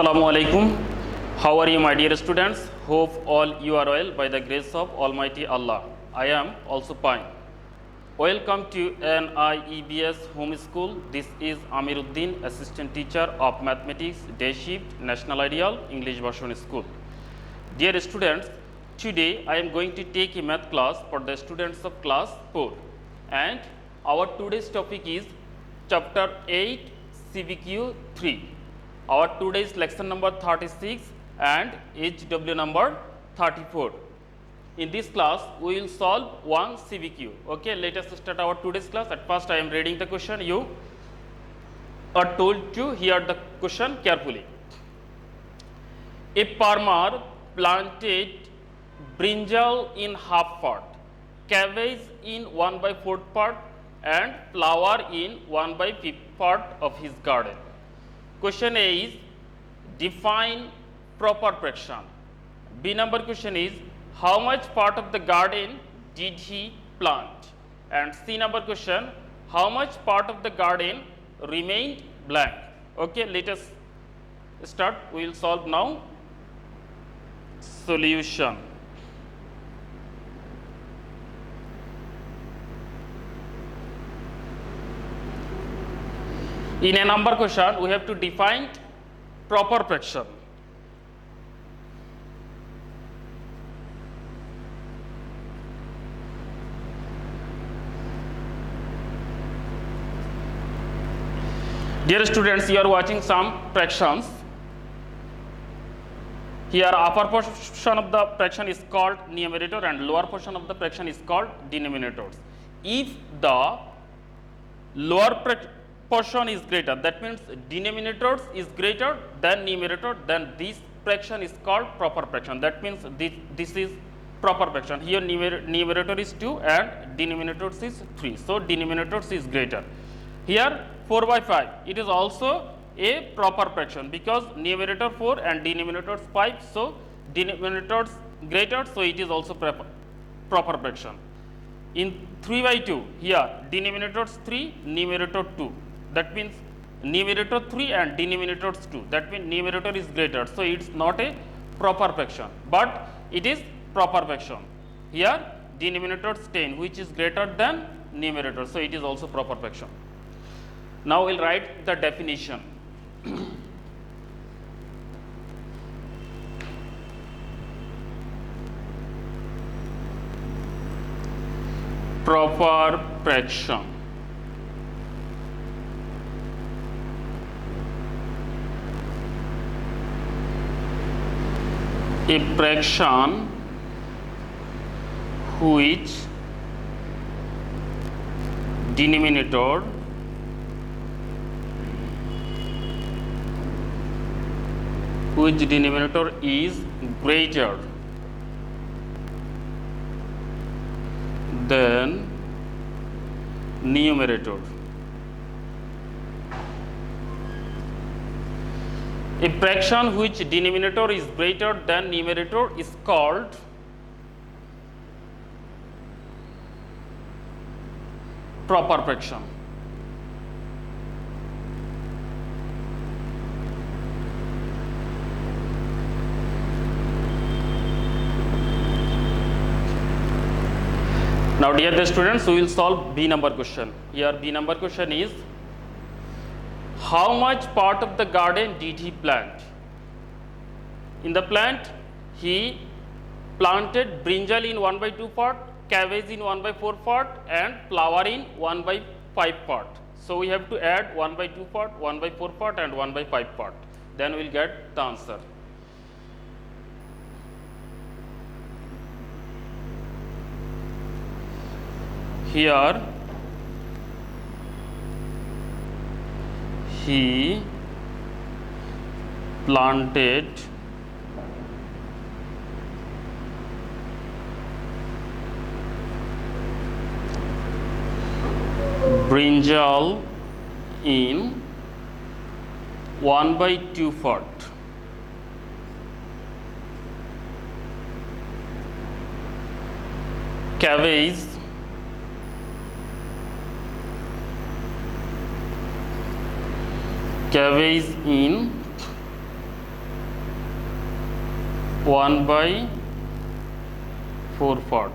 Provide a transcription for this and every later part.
Assalamu alaikum. How are you, my dear students? Hope all you are well by the grace of Almighty Allah. I am also fine. Welcome to NIEBS Home School. This is Amiruddin, Assistant Teacher of Mathematics, Day Shift, National Ideal, English Version School. Dear students, today I am going to take a math class for the students of class 4. And our today's topic is Chapter 8, CVQ 3. Our today's lesson number 36 and HW number 34. In this class, we will solve one CVQ. Okay, let us start our today's class. At first, I am reading the question. You are told to hear the question carefully. A farmer planted brinjal in half part, cabbage in 1/4 part, and flower in 1/5 part of his garden. Question A is define proper fraction. B number question is how much part of the garden did he plant? And C number question, how much part of the garden remained blank? Okay, let us start. We will solve now. Solution. In a number question, we have to define proper fraction. Dear students, you are watching some fractions. Here, upper portion of the fraction is called numerator and lower portion of the fraction is called denominators. If the lower portion is greater, that means denominators is greater than numerator, then this fraction is called proper fraction. That means this is proper fraction. Here numerator is 2 and denominators is 3. So denominators is greater. Here 4/5, it is also a proper fraction because numerator 4 and denominators 5. So denominators greater, so it is also proper fraction. In 3/2, here denominators 3, numerator 2. That means numerator 3 and denominator 2. That means numerator is greater. So it's not a proper fraction, but it is proper fraction. Here denominator 10, which is greater than numerator. So it is also proper fraction. Now we'll write the definition. Proper fraction. A fraction which denominator is greater than numerator. A fraction which denominator is greater than numerator is called proper fraction. Now dear students, we will solve B number question. Here B number question is how much part of the garden did he plant? In the plant, he planted brinjal in 1/2 part, cabbage in 1/4 part, and flower in 1/5 part. So we have to add 1/2 part, 1/4 part, and 1/5 part. Then we will get the answer. Here he planted brinjal in 1/2 part. Cabbage cabbage in 1 by 4 part,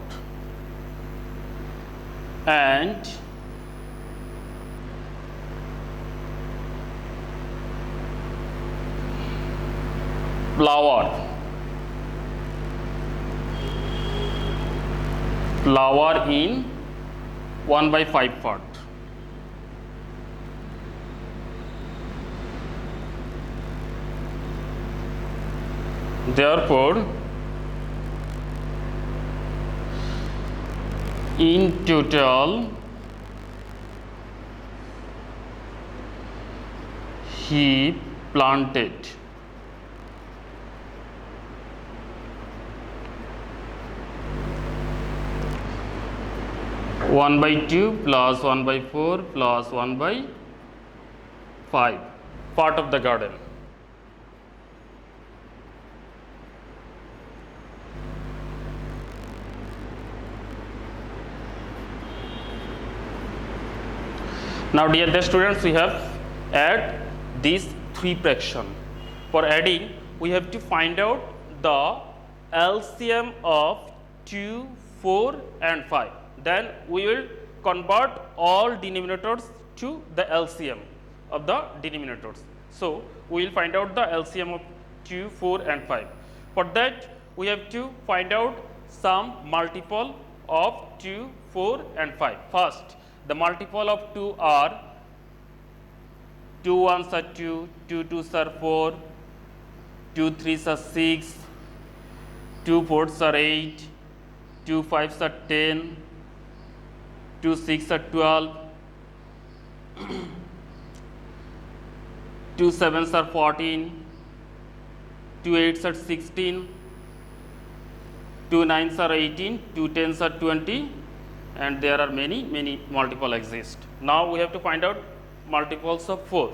and flour in 1 by 5 part. Therefore, in total he planted 1 by 2 plus 1 by 4 plus 1 by 5 part of the garden. Now, dear students, we have add these three fraction. For adding, we have to find out the LCM of 2, 4 and 5. Then we will convert all denominators to the LCM of the denominators. So, we will find out the LCM of 2, 4 and 5. For that, we have to find out some multiple of 2, 4 and 5. First, the multiple of 2 are 2 1s are 2, 2 2s are 4, 2 3s are 6, 2 4s are 8, 2 5s are 10, 2 6 are 12, 2 7s are 14, 2 8s are 16, 2 9s are 18, 2 10s are 20, and there are many multiple exist. Now we have to find out multiples of 4.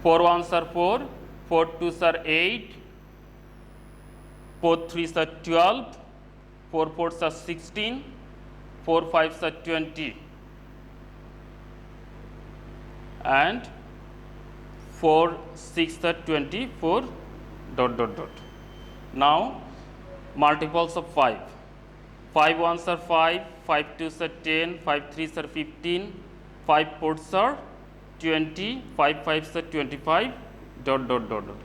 4 1s are 4, 4 2s are 8, 4 3s are 12, 4 4s are 16, 4 5s are 20, and 4 6 are 24 dot dot dot. Now multiples of 5. 5 1s are 5, 5 2s are 10, 5 3s are 15, 5 4s are 20, 5 5s are 25 dot dot dot dot.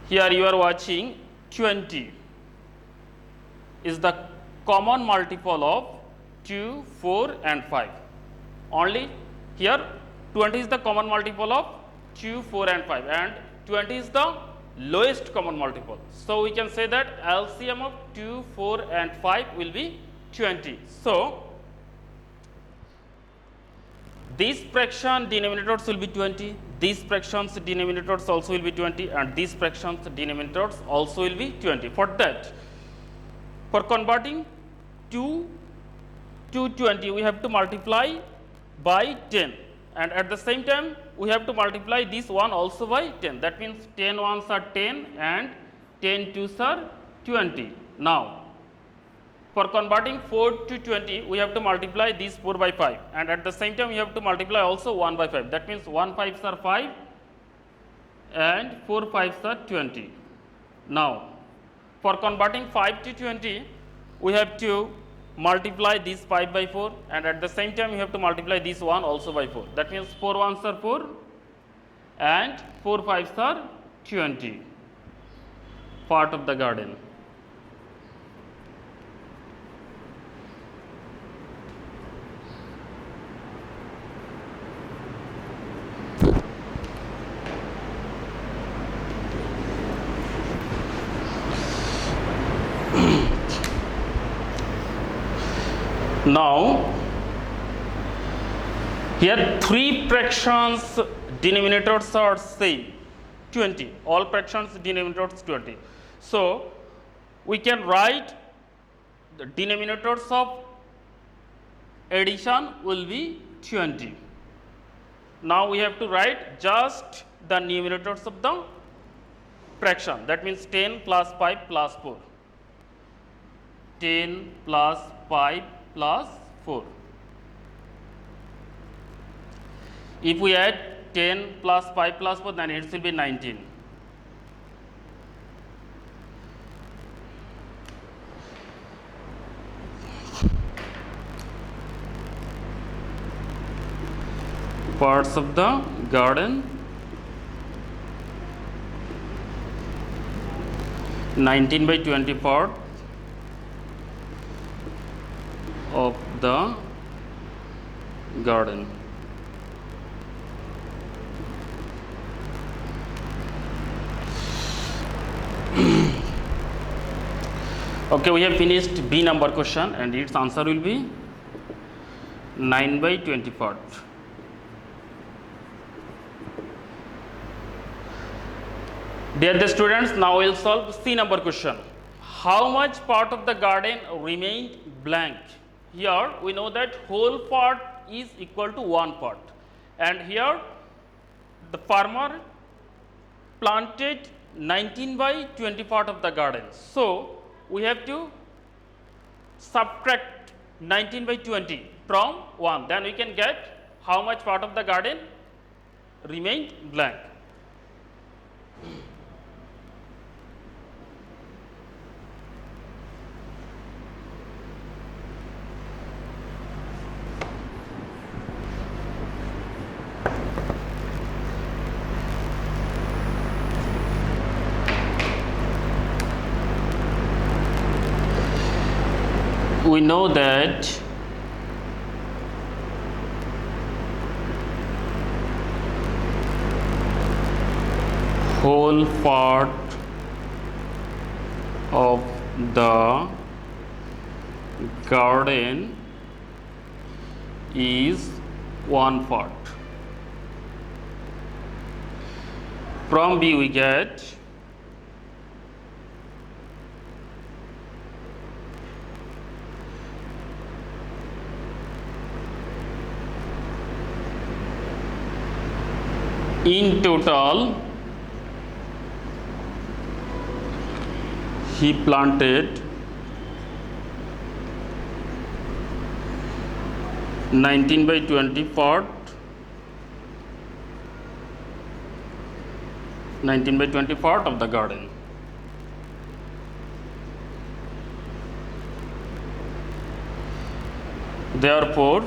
Here you are watching 20 is the common multiple of 2, 4 and 5. Only here 20 is the common multiple of 2, 4 and 5, and 20 is the lowest common multiple. So, we can say that LCM of 2, 4 and 5 will be 20. So, these fraction denominators will be 20, these fractions denominators also will be 20, and these fractions denominators also will be 20. For that, for converting 2 to 20, we have to multiply by 10, and at the same time we have to multiply this one also by 10. That means 10 ones are 10 and 10 twos are 20. Now, for converting 4 to 20, we have to multiply these 4 by 5, and at the same time we have to multiply also 1 by 5. That means 1 5s are 5 and 4 5s are 20. Now, for converting 5 to 20, we have to multiply this 5 by 4, and at the same time you have to multiply this one also by 4. That means 4 1s are 4 and 4 5s are 20. Part of the garden. Now, here three fractions denominators are same, 20. All fractions denominators 20. So, we can write the denominators of addition will be 20. Now, we have to write just the numerators of the fraction. That means 10 plus 5 plus 4. 10 plus 5 plus 4. If we add 10 plus 5 plus 4, then it will be 19. parts of the garden, 19 by 20 part of the garden. Okay, we have finished B number question and its answer will be 9 by 20 part. Dear the students, now we will solve C number question. How much part of the garden remained blank? Here we know that whole part is equal to one part, and here the farmer planted 19 by 20 part of the garden. So we have to subtract 19 by 20 from 1, then we can get how much part of the garden remained blank. We know that whole part of the garden is one part. From B we get in total he planted 19 by 20 part, 19 by 20 part of the garden. Therefore,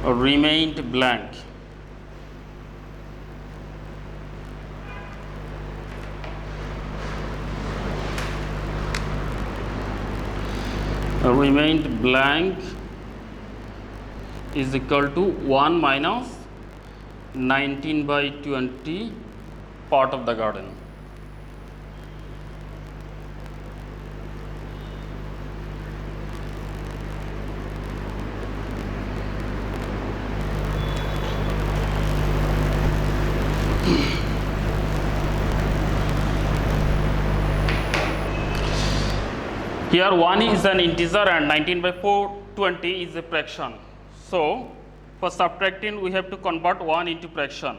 remained blank. Remained blank is equal to 1 minus 19 by 20 part of the garden. Here 1 is an integer and 19 by 420 is a fraction. So for subtracting we have to convert 1 into fraction,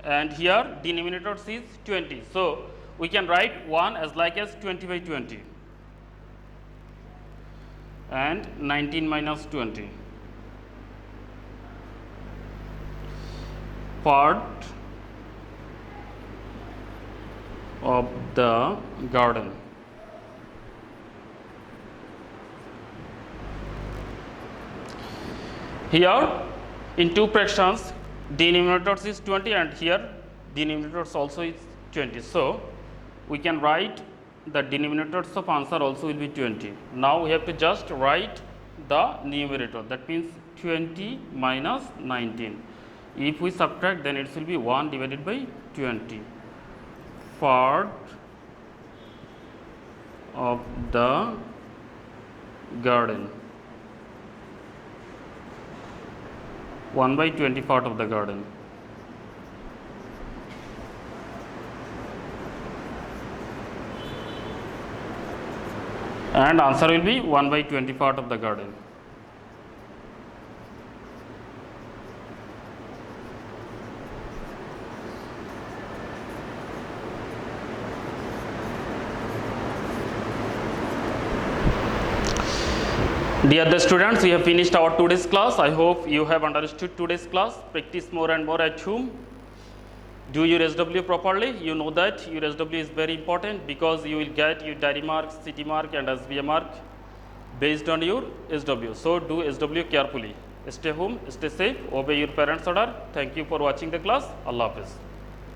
and here denominator is 20. So we can write 1 as like as 20 by 20 and 19 minus 20 part of the garden. Here in two fractions denominators is 20 and here denominators also is 20. So we can write the denominators of answer also will be 20. Now we have to just write the numerator, that means 20 minus 19. If we subtract, then it will be 1 divided by 20 part of the garden. 1 by 20 part of the garden. And answer will be 1 by 20 part of the garden. Dear the students, we have finished our today's class. I hope you have understood today's class. Practice more and more at home. Do your SW properly. You know that your SW is very important because you will get your diary mark, city mark and SBA mark based on your SW. So do SW carefully. Stay home, stay safe, obey your parents' order. Thank you for watching the class. Allah Hafiz.